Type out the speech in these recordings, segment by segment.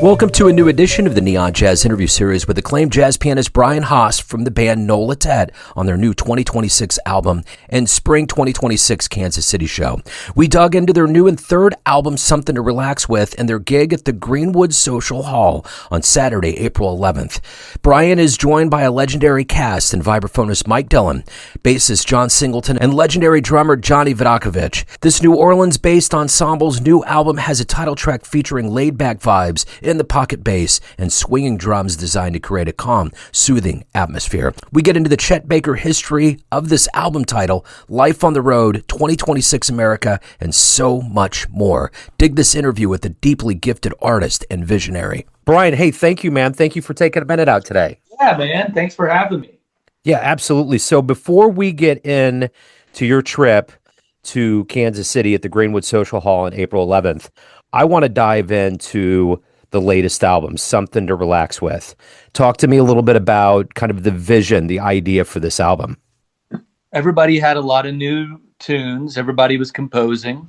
Welcome to a new edition of the Neon Jazz interview series with acclaimed jazz pianist Brian Haas from the band Nolatet on their new 2026 album and Spring 2026 Kansas City show. We dug into their new and third album, Somethin to Relax With, and their gig at the Greenwood Social Hall on Saturday, April 11th. Brian is joined by a legendary cast and vibraphonist Mike Dillon, bassist John Singleton, and legendary drummer Johnny Vidacovich. This New Orleans-based ensemble's new album has a title track featuring laid-back vibes in the pocket bass and swinging drums designed to create a calm, soothing atmosphere. We get into the Chet Baker history of this album title, Life on the Road, 2026 America, and so much more. Dig this interview with a deeply gifted artist and visionary. Brian, hey, thank you, man. Thank you for taking a minute out today. Yeah, man. Thanks for having me. Yeah, absolutely. So before we get in to your trip to Kansas City at the Greenwood Social Hall on April 11th, I want to dive into the latest album, Somethin to Relax With. Talk to me a little bit about kind of the vision, the idea for this album. Everybody had a lot of new tunes. Everybody was composing.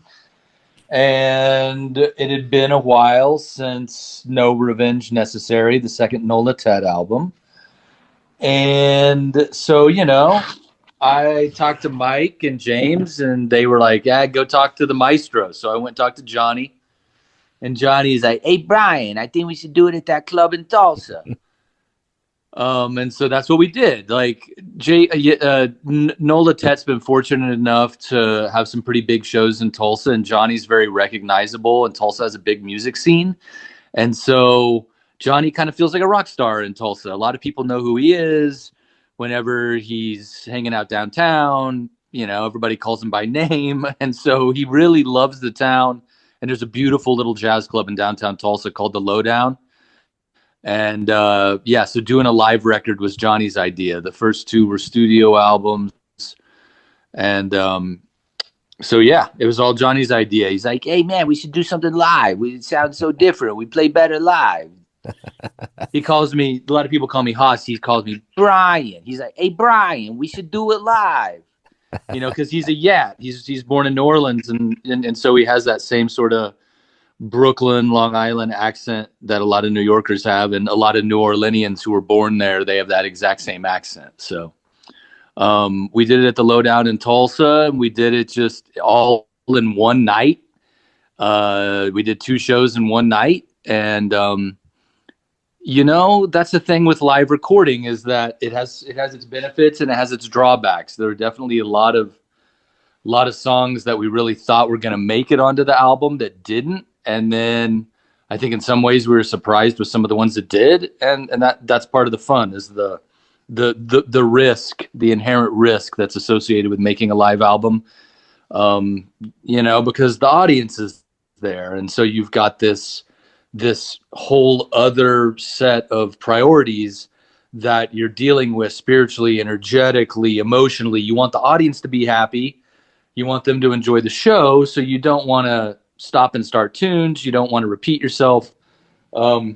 And it had been a while since No Revenge Necessary, the second Nolatet album. And so, I talked to Mike and James, and they were like, yeah, go talk to the maestro. So I went and talked to Johnny. And Johnny's like, hey, Brian, I think we should do it at that club in Tulsa. And so that's what we did. Like, Nolatet's been fortunate enough to have some pretty big shows in Tulsa, and Johnny's very recognizable, and Tulsa has a big music scene. And so Johnny kind of feels like a rock star in Tulsa. A lot of people know who he is. Whenever he's hanging out downtown, everybody calls him by name. And so he really loves the town. And there's a beautiful little jazz club in downtown Tulsa called The Lowdown. And so doing a live record was Johnny's idea. The first two were studio albums. And it was all Johnny's idea. He's like, hey, man, we should do something live. It sounds so different. We play better live. He calls me, a lot of people call me Haas. He calls me Brian. He's like, hey, Brian, we should do it live. Because he's a Yat. He's born in New Orleans, and so he has that same sort of Brooklyn, Long Island accent that a lot of New Yorkers have, and a lot of New Orleanians who were born there, they have that exact same accent. So we did it at the Lowdown in Tulsa, and we did it just all in one night. We did two shows in one night, and that's the thing with live recording, is that it has its benefits and it has its drawbacks. There are definitely a lot of songs that we really thought were going to make it onto the album that didn't. And then I think in some ways we were surprised with some of the ones that did. And that's part of the fun, is the risk, the inherent risk that's associated with making a live album, because the audience is there. And so you've got this whole other set of priorities that you're dealing with spiritually, energetically, emotionally. You want the audience to be happy. You want them to enjoy the show. So you don't want to stop and start tunes. You don't want to repeat yourself. That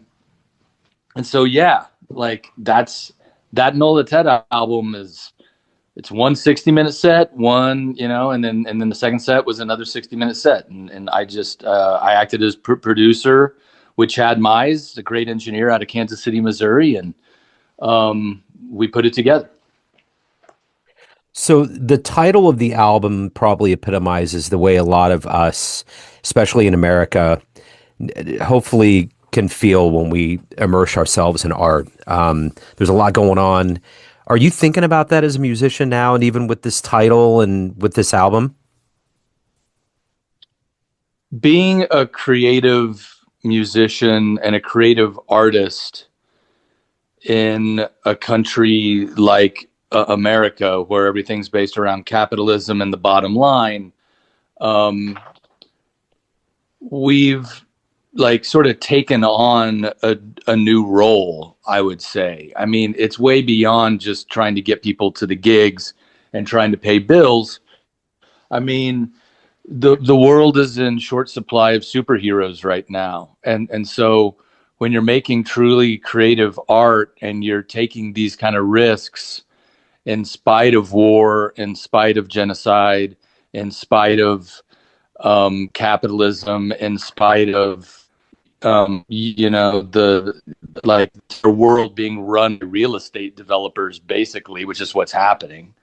Nolatet album it's one 60-minute set, and then the second set was another 60-minute set. And I just, I acted as producer with Chad Mize, a great engineer out of Kansas City, Missouri, and we put it together. So the title of the album probably epitomizes the way a lot of us, especially in America, hopefully can feel when we immerse ourselves in art. There's a lot going on. Are you thinking about that as a musician now, and even with this title and with this album? Being a creative musician and a creative artist in a country like America, where everything's based around capitalism and the bottom line, we've sort of taken on a new role, I would say. I mean, it's way beyond just trying to get people to the gigs and trying to pay bills. I mean, the world is in short supply of superheroes right now. And so when you're making truly creative art and you're taking these kind of risks in spite of war, in spite of genocide, in spite of capitalism, in spite of the world being run by real estate developers, basically, which is what's happening.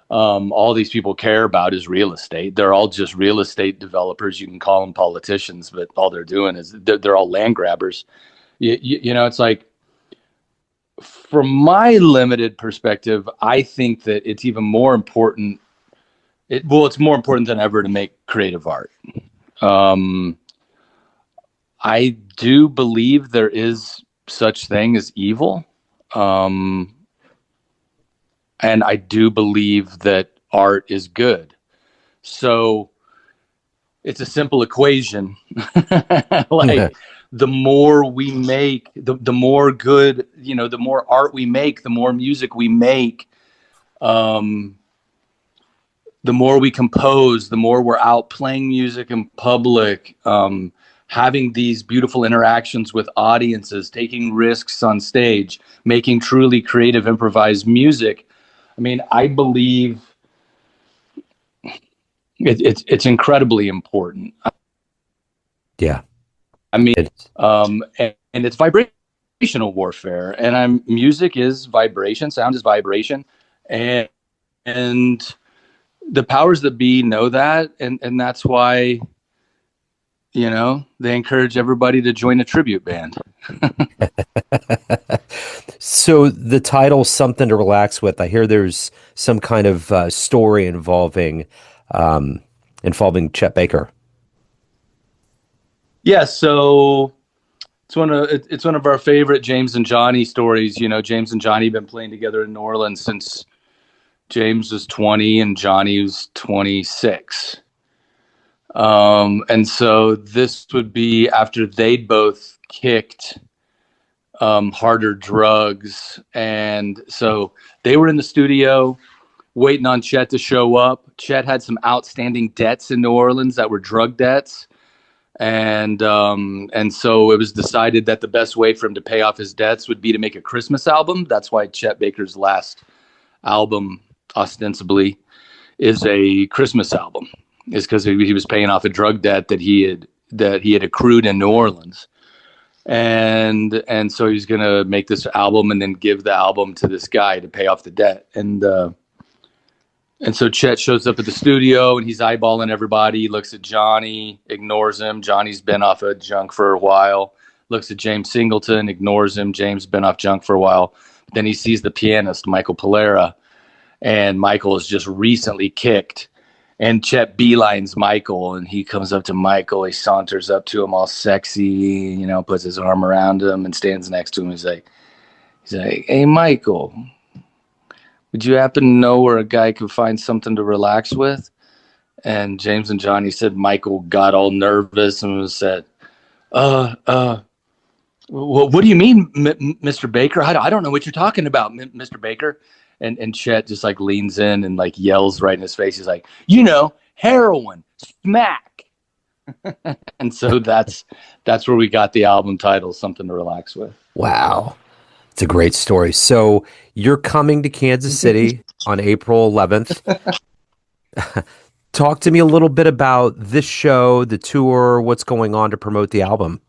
All these people care about is real estate. They're all just real estate developers. You can call them politicians, but all they're doing is they're all land grabbers. It's like, from my limited perspective, I think that it's even more important. It's more important than ever to make creative art. I do believe there is such thing as evil. And I do believe that art is good. So it's a simple equation. The more we make, the more good, the more art we make, the more music we make, the more we compose, the more we're out playing music in public, having these beautiful interactions with audiences, taking risks on stage, making truly creative, improvised music. I mean, I believe it's incredibly important. Yeah. I mean, and it's vibrational warfare, and music is vibration, sound is vibration, and the powers that be know that, and that's why, they encourage everybody to join a tribute band. So the title, Something to Relax With, I hear there's some kind of story involving Chet Baker. Yeah, so it's one of our favorite James and Johnny stories. James and Johnny have been playing together in New Orleans since James was 20 and Johnny was 26. And so this would be after they'd both kicked harder drugs. And so they were in the studio waiting on Chet to show up. Chet had some outstanding debts in New Orleans that were drug debts. And so it was decided that the best way for him to pay off his debts would be to make a Christmas album. That's why Chet Baker's last album, ostensibly, is a Christmas album, is because he was paying off a drug debt that he had accrued in New Orleans. And so he's going to make this album and then give the album to this guy to pay off the debt. And so Chet shows up at the studio and he's eyeballing everybody. He looks at Johnny, ignores him. Johnny's been off of junk for a while. Looks at James Singleton, ignores him. James been off junk for a while. Then he sees the pianist, Michael Polera, and Michael is just recently kicked. And Chet beelines Michael, and he comes up to Michael. He saunters up to him all sexy, puts his arm around him and stands next to him. He's like, "Hey, Michael, would you happen to know where a guy could find something to relax with?" And James and Johnny said Michael got all nervous and said, well, what do you mean, Mr. Baker? I don't know what you're talking about, Mr. Baker. And Chet just like leans in and like yells right in his face. He's like, heroin, smack. And so that's where we got the album title, Something to Relax With. Wow. It's a great story. So you're coming to Kansas City on April 11th. Talk to me a little bit about this show, the tour, what's going on to promote the album.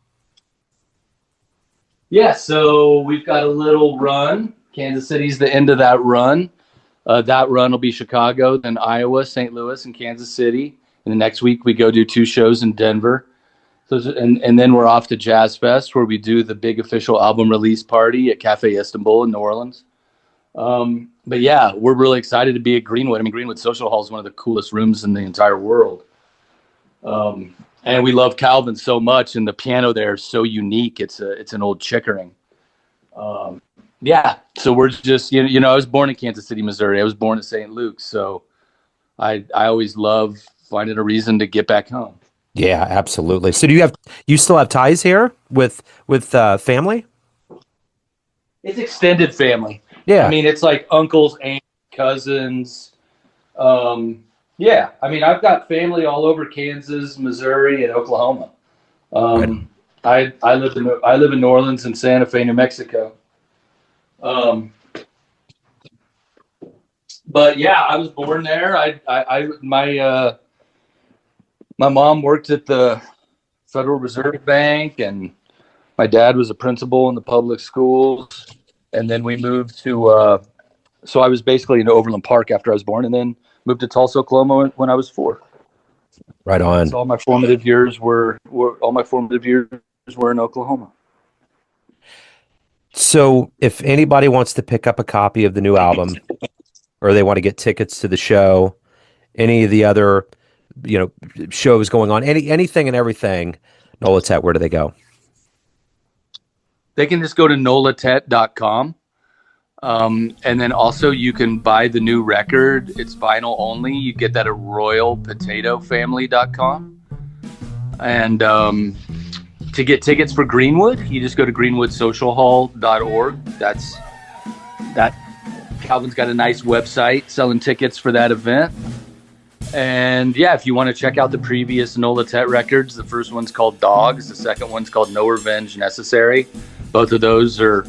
Yeah, so we've got a little run. Kansas City's the end of that run. That run will be Chicago, then Iowa, St. Louis, and Kansas City. And the next week we go do 2 shows in Denver. So, and then we're off to Jazz Fest, where we do the big official album release party at Cafe Istanbul in New Orleans. But yeah, we're really excited to be at Greenwood. I mean, Greenwood Social Hall is one of the coolest rooms in the entire world. And we love Calvin so much, and the piano there is so unique. It's an old Chickering. Yeah, so we're just, I was born in Kansas City, Missouri. I was born at St. Luke's, so I always love finding a reason to get back home. Yeah, absolutely. So you still have ties here with family? It's extended family. Yeah. I mean, it's like uncles, aunts, cousins. Yeah, I mean, I've got family all over Kansas, Missouri, and Oklahoma. Right. I live in New Orleans and Santa Fe, New Mexico. But yeah, I was born there. My mom worked at the Federal Reserve Bank, and My dad was a principal in the public schools, and then we moved to. So I was basically in Overland Park after I was born, and then moved to Tulsa, Oklahoma when I was 4. Right on. So all my formative years were in Oklahoma. So if anybody wants to pick up a copy of the new album, or they want to get tickets to the show, any of the other, shows going on, anything and everything, Nolatet, where do they go? They can just go to nolatet.com. And then also you can buy the new record. It's vinyl only. You get that at royalpotatofamily.com. And to get tickets for Greenwood, you just go to greenwoodsocialhall.org. That Calvin's got a nice website selling tickets for that event. And yeah, if you want to check out the previous Nolatet records, the first one's called Dogs. The second one's called No Revenge Necessary. Both of those are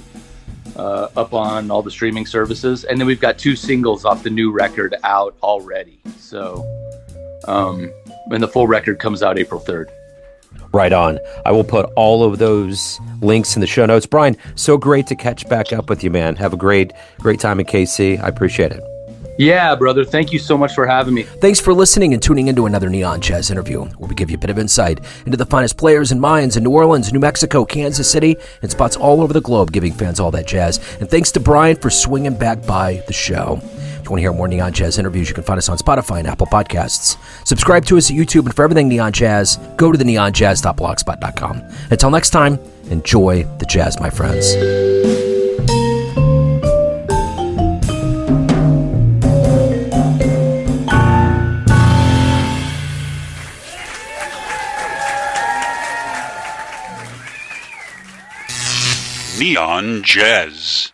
up on all the streaming services. And then we've got 2 singles off the new record out already. So, and the full record comes out April 3rd. Right on. I will put all of those links in the show notes. Brian, so great to catch back up with you, man. Have a great time in KC. I appreciate it. Yeah, brother. Thank you so much for having me. Thanks for listening and tuning into another Neon Jazz interview, where we give you a bit of insight into the finest players and minds in New Orleans, New Mexico, Kansas City, and spots all over the globe, giving fans all that jazz. And thanks to Brian for swinging back by the show. If you want to hear more Neon Jazz interviews, you can find us on Spotify and Apple Podcasts. Subscribe to us at YouTube, and for everything Neon Jazz, go to theneonjazz.blogspot.com. Until next time, enjoy the jazz, my friends. Neon Jazz.